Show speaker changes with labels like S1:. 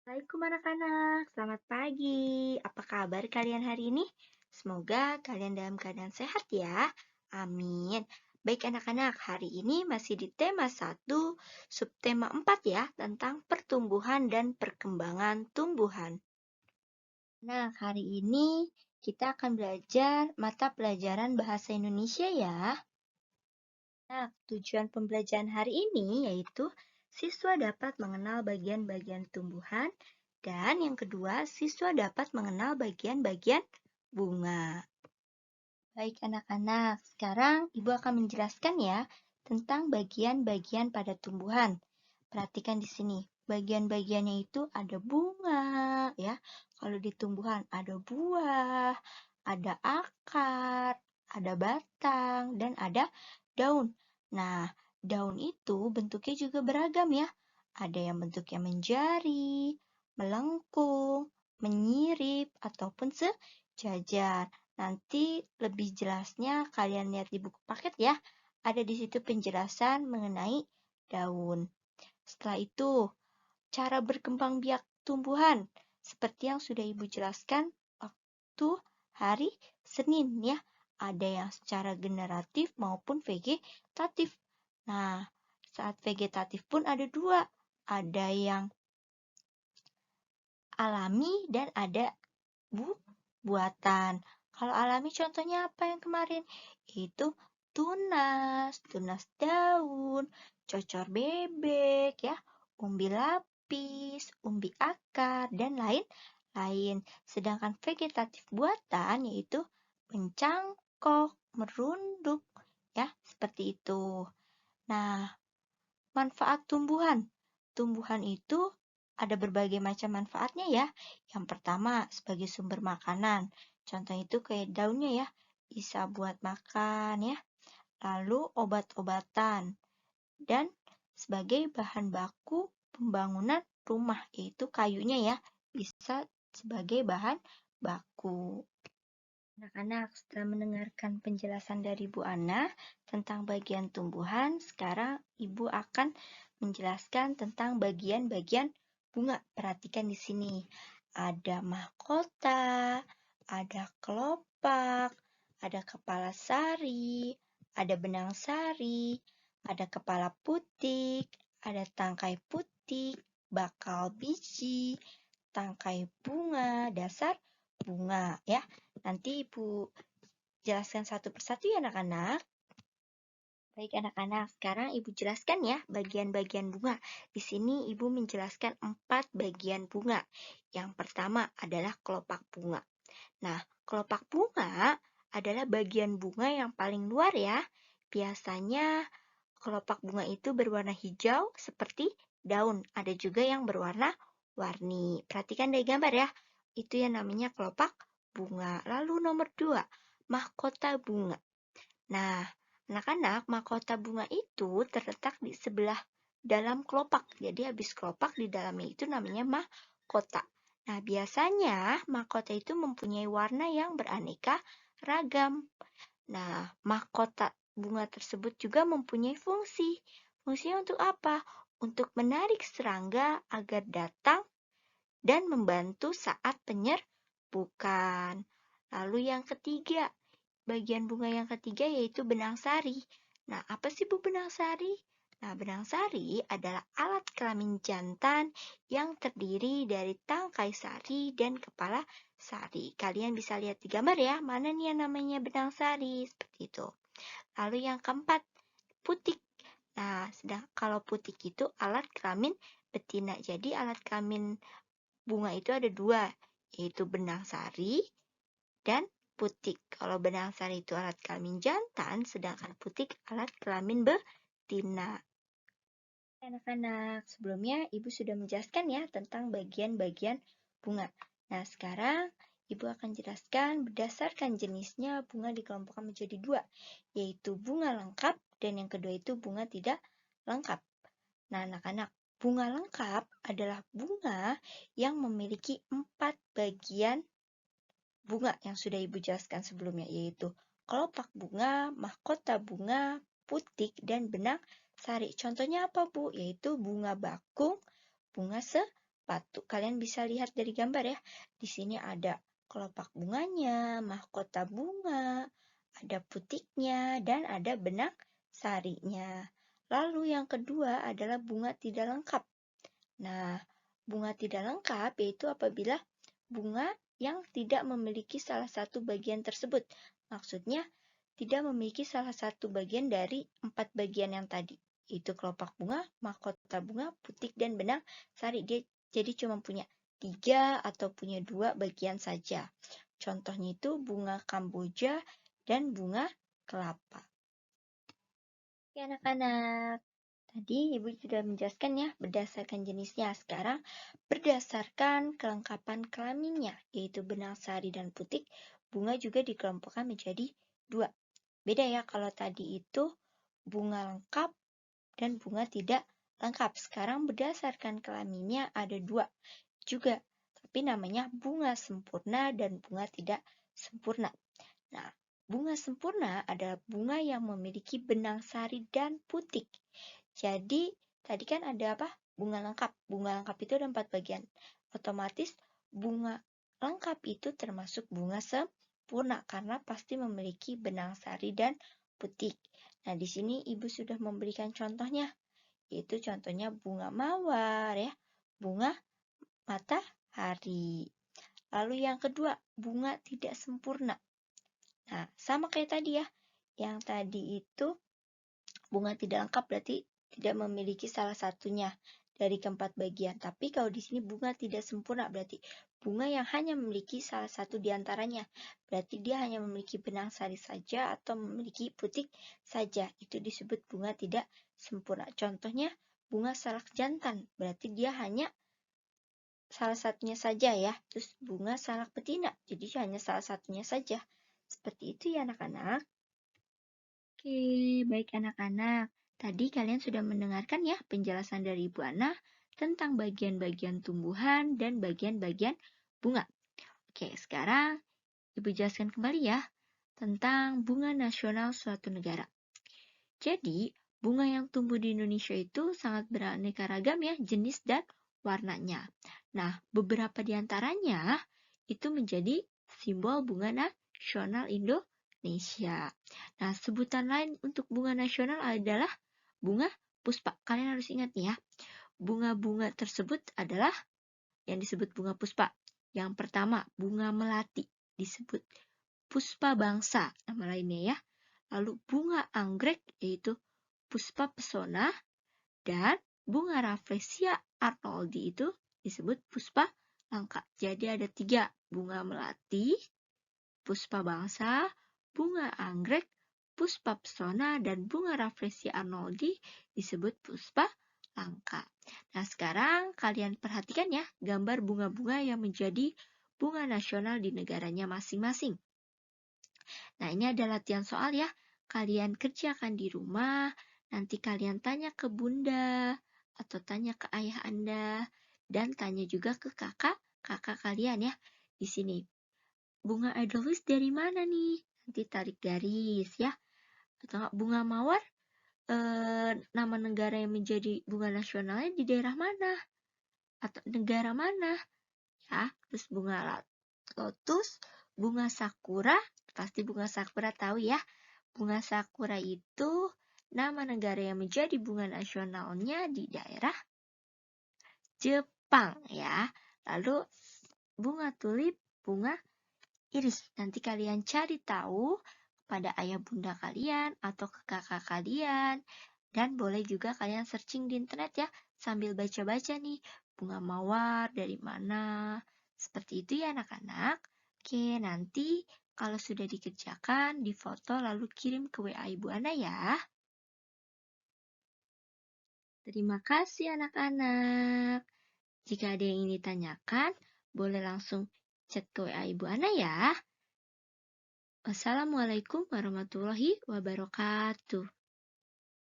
S1: Assalamualaikum anak-anak, selamat pagi. Apa kabar kalian hari ini? Semoga kalian dalam keadaan sehat ya. Amin. Baik anak-anak, hari ini masih di tema 1, subtema 4 ya, tentang pertumbuhan dan perkembangan tumbuhan. Nah, hari ini kita akan belajar mata pelajaran bahasa Indonesia ya. Nah, tujuan pembelajaran hari ini yaitu siswa dapat mengenal bagian-bagian tumbuhan dan yang kedua, siswa dapat mengenal bagian-bagian bunga. Baik anak-anak, sekarang Ibu akan menjelaskan ya tentang bagian-bagian pada tumbuhan. Perhatikan di sini, bagian-bagiannya itu ada bunga ya. Kalau di tumbuhan ada buah, ada akar, ada batang, dan ada daun. Nah, daun itu bentuknya juga beragam ya. Ada yang bentuknya menjari, melengkung, menyirip, ataupun sejajar. Nanti lebih jelasnya kalian lihat di buku paket ya. Ada di situ penjelasan mengenai daun. Setelah itu, cara berkembang biak tumbuhan. Seperti yang sudah Ibu jelaskan waktu hari Senin ya. Ada yang secara generatif maupun vegetatif. Nah, saat vegetatif pun ada dua. Ada yang alami dan ada buatan. Kalau alami contohnya apa yang kemarin? Itu tunas daun, cocor bebek ya, umbi lapis, umbi akar, dan lain-lain. Sedangkan vegetatif buatan yaitu mencangkok, merunduk, ya, seperti itu. Nah, manfaat tumbuhan. Tumbuhan itu ada berbagai macam manfaatnya ya. Yang pertama, sebagai sumber makanan. Contoh itu kayak daunnya ya, bisa buat makan ya. Lalu obat-obatan. Dan sebagai bahan baku pembangunan rumah, yaitu kayunya ya, bisa sebagai bahan baku. Anak-anak, setelah mendengarkan penjelasan dari Bu Ana tentang bagian tumbuhan, sekarang Ibu akan menjelaskan tentang bagian-bagian bunga. Perhatikan di sini. Ada mahkota, ada kelopak, ada kepala sari, ada benang sari, ada kepala putik, ada tangkai putik, bakal biji, tangkai bunga, dasar bunga ya. Nanti Ibu jelaskan satu persatu ya anak-anak. Baik anak-anak, sekarang Ibu jelaskan ya bagian-bagian bunga. Di sini Ibu menjelaskan 4 bagian bunga. Yang pertama adalah kelopak bunga. Nah, kelopak bunga adalah bagian bunga yang paling luar ya. Biasanya kelopak bunga itu berwarna hijau seperti daun. Ada juga yang berwarna-warni. Perhatikan dari gambar ya. Itu yang namanya kelopak bunga. Lalu nomor 2, mahkota bunga. Nah, anak-anak, mahkota bunga itu terletak di sebelah dalam kelopak. Jadi habis kelopak di dalamnya itu namanya mahkota. Nah, biasanya mahkota itu mempunyai warna yang beraneka ragam. Nah, mahkota bunga tersebut juga mempunyai fungsi. Fungsinya untuk apa? Untuk menarik serangga agar datang dan membantu saat penyerbukan. Lalu yang ketiga, bagian bunga yang ketiga yaitu benang sari. Nah, apa sih Bu benang sari? Nah, benang sari adalah alat kelamin jantan yang terdiri dari tangkai sari dan kepala sari. Kalian bisa lihat di gambar ya, mana nih yang namanya benang sari, seperti itu. Lalu yang keempat, putik. Nah, kalau putik itu alat kelamin betina. Jadi alat kelamin bunga itu ada dua, yaitu benang sari dan putik. Kalau benang sari itu alat kelamin jantan, sedangkan putik alat kelamin betina. Anak-anak, sebelumnya Ibu sudah menjelaskan ya tentang bagian-bagian bunga. Nah, sekarang Ibu akan jelaskan berdasarkan jenisnya bunga dikelompokkan menjadi dua, yaitu bunga lengkap dan yang kedua itu bunga tidak lengkap. Nah, anak-anak, bunga lengkap adalah bunga yang memiliki 4 bagian bunga yang sudah Ibu jelaskan sebelumnya, yaitu kelopak bunga, mahkota bunga, putik, dan benang sari. Contohnya apa, Bu? Yaitu bunga bakung, bunga sepatu. Kalian bisa lihat dari gambar ya. Di sini ada kelopak bunganya, mahkota bunga, ada putiknya, dan ada benang sarinya. Lalu yang kedua adalah bunga tidak lengkap. Nah, bunga tidak lengkap yaitu apabila bunga yang tidak memiliki salah satu bagian tersebut. Maksudnya, tidak memiliki salah satu bagian dari 4 bagian yang tadi, yaitu kelopak bunga, mahkota bunga, putik, dan benang sari. Dia jadi cuma punya 3 atau punya 2 bagian saja. Contohnya itu bunga kamboja dan bunga kelapa. Oke anak-anak, tadi Ibu sudah menjelaskan ya berdasarkan jenisnya. Sekarang berdasarkan kelengkapan kelaminnya, yaitu benang sari dan putik, bunga juga dikelompokkan menjadi 2. Beda ya, kalau tadi itu bunga lengkap dan bunga tidak lengkap. Sekarang berdasarkan kelaminnya ada 2 juga, tapi namanya bunga sempurna dan bunga tidak sempurna. Nah, bunga sempurna adalah bunga yang memiliki benang sari dan putik. Jadi, tadi kan ada apa? Bunga lengkap. Bunga lengkap itu ada 4 bagian. Otomatis bunga lengkap itu termasuk bunga sempurna karena pasti memiliki benang sari dan putik. Nah, di sini Ibu sudah memberikan contohnya, yaitu contohnya bunga mawar ya, bunga matahari. Lalu yang kedua, bunga tidak sempurna. Nah, sama kayak tadi ya. Yang tadi itu bunga tidak lengkap berarti tidak memiliki salah satunya dari keempat bagian. Tapi kalau di sini bunga tidak sempurna berarti bunga yang hanya memiliki salah satu di antaranya. Berarti dia hanya memiliki benang sari saja atau memiliki putik saja. Itu disebut bunga tidak sempurna. Contohnya bunga salak jantan. Berarti dia hanya salah satunya saja ya. Terus bunga salak betina. Jadi hanya salah satunya saja. Seperti itu ya anak-anak. Oke, baik anak-anak. Tadi kalian sudah mendengarkan ya penjelasan dari Ibu Ana tentang bagian-bagian tumbuhan dan bagian-bagian bunga. Oke, sekarang Ibu jelaskan kembali ya tentang bunga nasional suatu negara. Jadi, bunga yang tumbuh di Indonesia itu sangat beraneka ragam ya jenis dan warnanya. Nah, beberapa di antaranya itu menjadi simbol bunga nasional Indonesia. Nah, sebutan lain untuk bunga nasional adalah bunga puspa. Kalian harus ingat nih ya, bunga-bunga tersebut adalah yang disebut bunga puspa. Yang pertama, bunga melati disebut puspa bangsa, nama lainnya ya. Lalu bunga anggrek yaitu puspa pesona, dan bunga Rafflesia arnoldi itu disebut puspa langka. Jadi ada 3, bunga melati, puspa bangsa, bunga anggrek, puspa pesona, dan bunga Rafflesia arnoldi disebut puspa langka. Nah, sekarang kalian perhatikan ya gambar bunga-bunga yang menjadi bunga nasional di negaranya masing-masing. Nah, ini ada latihan soal ya. Kalian kerjakan di rumah, nanti kalian tanya ke bunda, atau tanya ke ayah Anda, dan tanya juga ke kakak kalian ya. Di sini, bunga edelweiss dari mana nih? Nanti tarik garis ya. Atau bunga mawar, nama negara yang menjadi bunga nasionalnya di daerah mana? Atau negara mana? Ya, terus bunga lotus, bunga sakura, pasti bunga sakura tahu ya. Bunga sakura itu nama negara yang menjadi bunga nasionalnya di daerah Jepang ya. Lalu bunga tulip, bunga iris. Nanti kalian cari tahu pada ayah bunda kalian atau ke kakak kalian. Dan boleh juga kalian searching di internet ya sambil baca-baca nih bunga mawar dari mana. Seperti itu ya anak-anak. Oke, nanti kalau sudah dikerjakan, difoto lalu kirim ke WA Ibu Ana ya. Terima kasih anak-anak. Jika ada yang ingin ditanyakan, boleh langsung chat ke WA Ibu Ana ya. Wassalamualaikum warahmatullahi wabarakatuh.